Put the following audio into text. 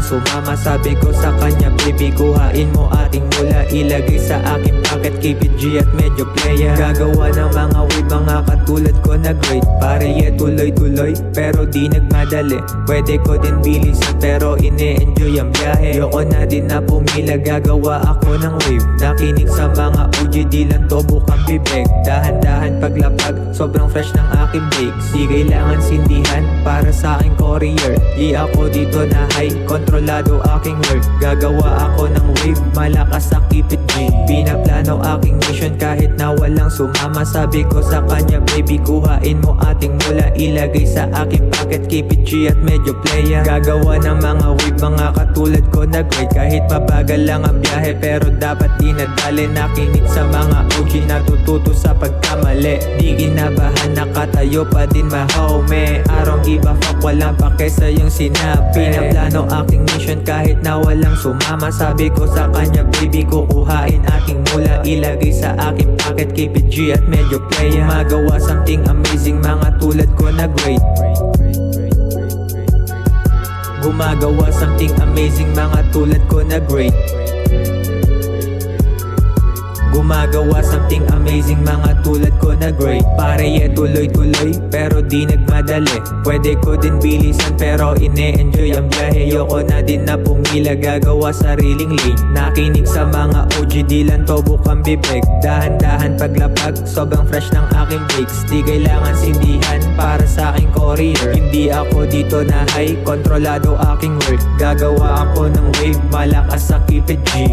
sumama. Sabi ko sa kanya, baby, kuhain mo aking mula, ilagay sa aking pocket, keep it G at medyo playa. Gagawa ng mga wave, mga katulad ko na great. Pare tuloy-tuloy, pero di nagmadali. Pwede ko din bilisan, pero ine-enjoy ang biyahe. Yoko na din na pumila, gagawa ako ng wave. Nakinig sa mga OG, di lang to bukang bibig. Dahan-dahan paglapag, sobrang fresh ng aking bakes. Di kailangan sindihan, para sa aking courier. Di ako dito na high, kontrolado aking work. Gagawa ako ng wave, malakas sa keep it G. Pinaplano aking mission kahit na walang sumama. Sabi ko sa kanya, baby, kuhain mo ating mula, ilagay sa aking pocket, keep it G at medyo playa. Gagawa ng mga wave, mga katulad ko na great. Kahit mabagal lang ang biyahe, pero dapat di nadali. Nakinig sa mga OG, natututo sa pagkamali. Di ginabahan, nakatayo pa din mahome. I don't give a fuck, walang pake sa yung sinabi. Pinaplano aking mission kahit na walang sumama. Sabi ko sa kanya, baby, kukuhain aking mula, ilagay sa aking pocket, keep it G at medyo playa. Magawa something amazing, mga tulad ko na great. Gumagawa something amazing, mga tulad ko na great. Gumagawa something amazing, mga tulad ko na great. Pare tuloy-tuloy, pero di nagmadali. Pwede ko din bilisan, pero ine-enjoy ang biyahe. Yoko na din na pumila, gagawa sariling lane. Nakinig sa mga OG, di lang to bukang bibig. Dahan-dahan paglapag, sobrang fresh ng aking bakes. Di kailangan sindihan, para sa aking courier. Hindi ako dito na high, kontrolado aking work. Gagawa ako ng wave, malakas sa keep it G.